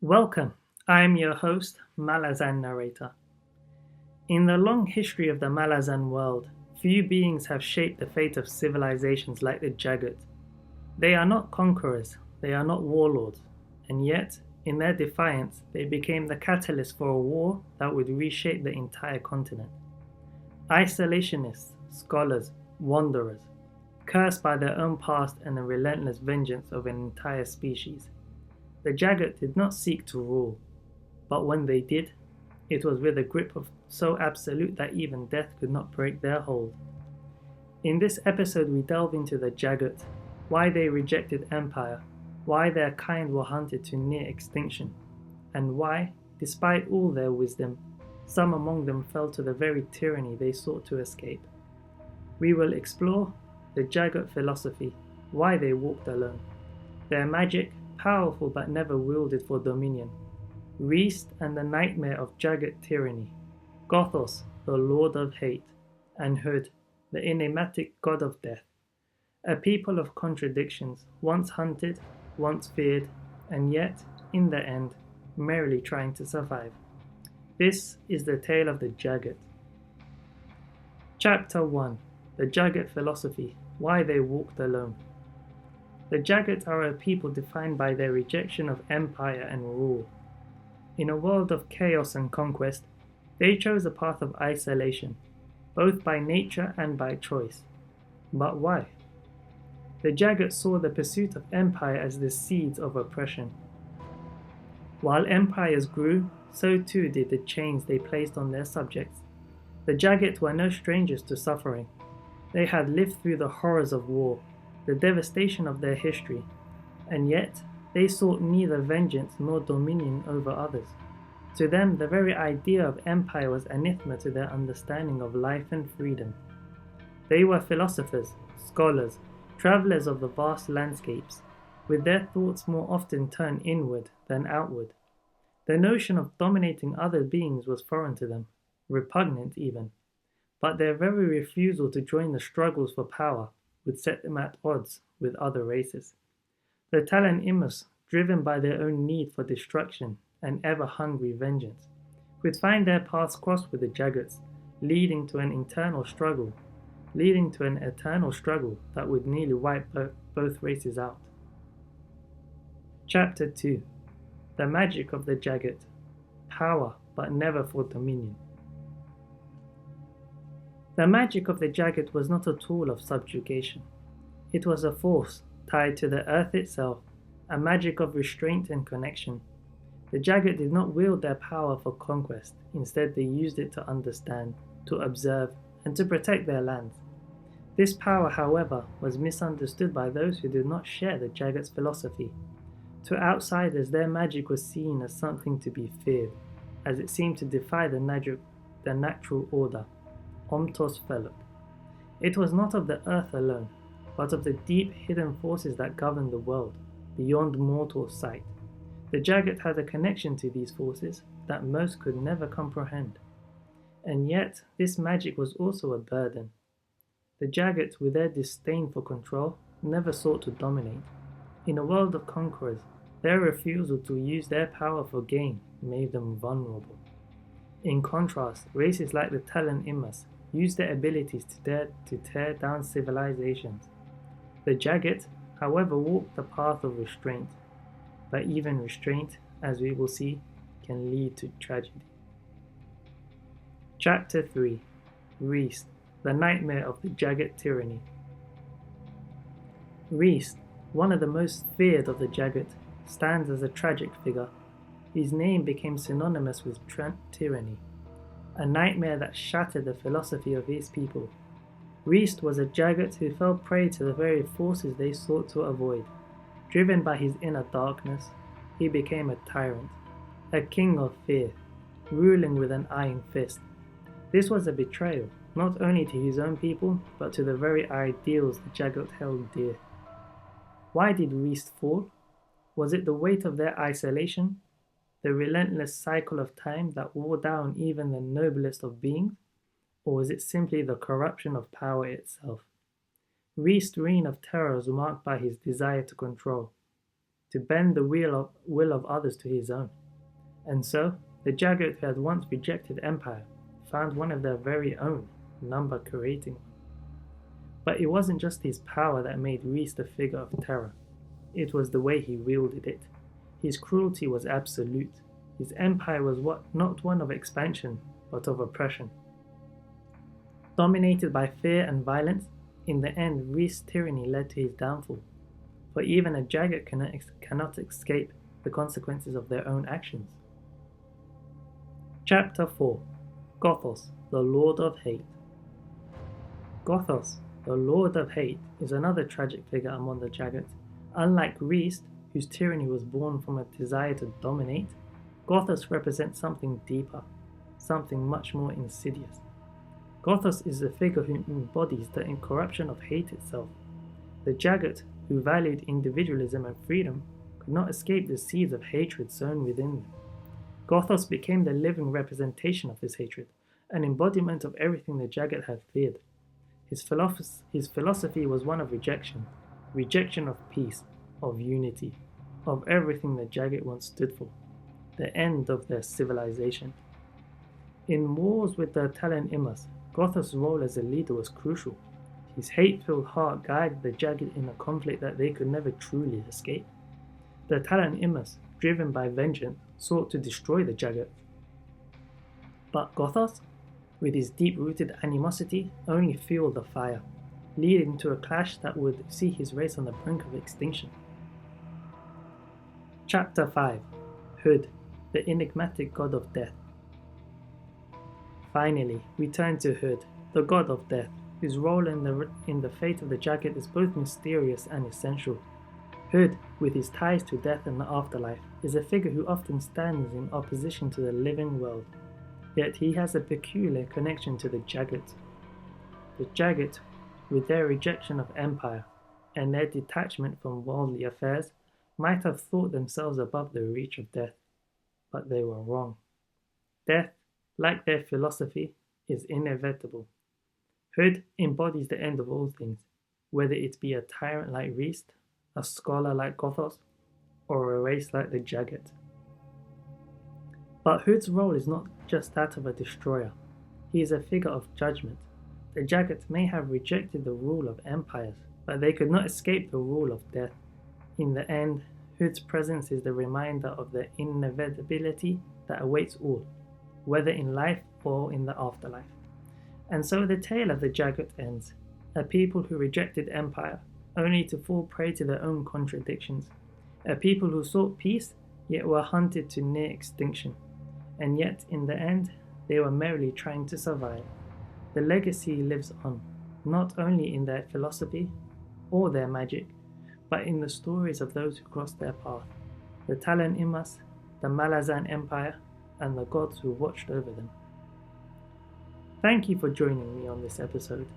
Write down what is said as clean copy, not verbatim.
Welcome, I am your host, Malazan narrator. In the long history of the Malazan world, few beings have shaped the fate of civilizations like the Jaghut. They are not conquerors, they are not warlords, and yet, in their defiance, they became the catalyst for a war that would reshape the entire continent. Isolationists, scholars, wanderers, cursed by their own past and the relentless vengeance of an entire species. The Jaghut did not seek to rule, but when they did, it was with a grip so absolute that even death could not break their hold. In this episode we delve into the Jaghut, why they rejected empire, why their kind were hunted to near extinction, and why, despite all their wisdom, some among them fell to the very tyranny they sought to escape. We will explore the Jaghut philosophy, why they walked alone, their magic, powerful but never wielded for dominion, Raest and the nightmare of Jaghut Tyranny, Gothos, the lord of hate, and Jaghut, the enigmatic god of death. A people of contradictions, once hunted, once feared, and yet, in the end, merrily trying to survive. This is the tale of the Jaghut. Chapter 1: The Jaghut Philosophy, Why They Walked Alone. The Jaghut are a people defined by their rejection of empire and rule. In a world of chaos and conquest, they chose a path of isolation, both by nature and by choice. But why? The Jaghut saw the pursuit of empire as the seeds of oppression. While empires grew, so too did the chains they placed on their subjects. The Jaghut were no strangers to suffering. They had lived through the horrors of war, the devastation of their history, and yet they sought neither vengeance nor dominion over others. To them, the very idea of empire was anathema to their understanding of life and freedom. They were philosophers, scholars, travelers of the vast landscapes, with their thoughts more often turned inward than outward. The notion of dominating other beings was foreign to them, repugnant even, but their very refusal to join the struggles for power would set them at odds with other races. The T'lan Imass, driven by their own need for destruction and ever-hungry vengeance, would find their paths crossed with the Jaghuts, leading to an eternal struggle that would nearly wipe both races out. Chapter 2: The Magic of the Jaghut, Power but never for dominion. The magic of the Jaghut was not a tool of subjugation. It was a force tied to the earth itself, a magic of restraint and connection. The Jaghut did not wield their power for conquest. Instead, they used it to understand, to observe, and to protect their lands. This power, however, was misunderstood by those who did not share the Jaghut's philosophy. To outsiders, their magic was seen as something to be feared, as it seemed to defy the natural order. Omtos Feluk. It was not of the earth alone, but of the deep hidden forces that govern the world, beyond mortal sight. The Jaghut had a connection to these forces that most could never comprehend. And yet, this magic was also a burden. The Jaghut, with their disdain for control, never sought to dominate. In a world of conquerors, their refusal to use their power for gain made them vulnerable. In contrast, races like the T'lan Imass used their abilities to tear down civilizations. The Jaghut, however, walked the path of restraint, but even restraint, as we will see, can lead to tragedy. Chapter 3: Raest, the nightmare of the Jaghut Tyranny. Raest, one of the most feared of the Jaghut, stands as a tragic figure. His name became synonymous with tyranny, a nightmare that shattered the philosophy of his people. Raest was a Jaghut who fell prey to the very forces they sought to avoid. Driven by his inner darkness, he became a tyrant, a king of fear, ruling with an iron fist. This was a betrayal, not only to his own people, but to the very ideals the Jaghut held dear. Why did Raest fall? Was it the weight of their isolation, the relentless cycle of time that wore down even the noblest of beings? Or was it simply the corruption of power itself? Raest's reign of terror was marked by his desire to control. to bend the will of others to his own. And so, the Jaghut who had once rejected empire found one of their very own, number creating one. But it wasn't just his power that made Raest a figure of terror. It was the way he wielded it. His cruelty was absolute. His empire was not one of expansion, but of oppression. Dominated by fear and violence, in the end Raest's tyranny led to his downfall. For even a Jaghut cannot escape the consequences of their own actions. Chapter 4. Gothos, the Lord of Hate. Gothos, the Lord of Hate, is another tragic figure among the Jaghut. Unlike Raest, whose tyranny was born from a desire to dominate, Gothos represents something deeper, something much more insidious. Gothos is a figure who embodies the incorruption of hate itself. The Jaghut, who valued individualism and freedom, could not escape the seeds of hatred sown within them. Gothos became the living representation of this hatred, an embodiment of everything the Jaghut had feared. His philosophy was one of rejection of peace, of unity, of everything the Jaghut once stood for, the end of their civilization. In wars with the T'lan Imass, Gothos' role as a leader was crucial. His hate-filled heart guided the Jaghut in a conflict that they could never truly escape. The T'lan Imass, driven by vengeance, sought to destroy the Jaghut. But Gothos, with his deep-rooted animosity, only fueled the fire, leading to a clash that would see his race on the brink of extinction. Chapter 5. Hud, the enigmatic god of death. Finally, we turn to Hud, the god of death, whose role in the fate of the Jaghut is both mysterious and essential. Hud, with his ties to death and the afterlife, is a figure who often stands in opposition to the living world, yet he has a peculiar connection to the Jaghut. The Jaghut, with their rejection of empire and their detachment from worldly affairs, might have thought themselves above the reach of death, but they were wrong. Death, like their philosophy, is inevitable. Hud embodies the end of all things, whether it be a tyrant like Raest, a scholar like Gothos, or a race like the Jaghut. But Hud's role is not just that of a destroyer. He is a figure of judgment. The Jaghut may have rejected the rule of empires, but they could not escape the rule of death. In the end, Hud's presence is the reminder of the inevitability that awaits all, whether in life or in the afterlife. And so the tale of the Jaghut ends, a people who rejected empire, only to fall prey to their own contradictions, a people who sought peace, yet were hunted to near extinction, and yet in the end, they were merely trying to survive. The legacy lives on, not only in their philosophy or their magic, but in the stories of those who crossed their path, the T'lan Imass, the Malazan Empire, and the gods who watched over them. Thank you for joining me on this episode.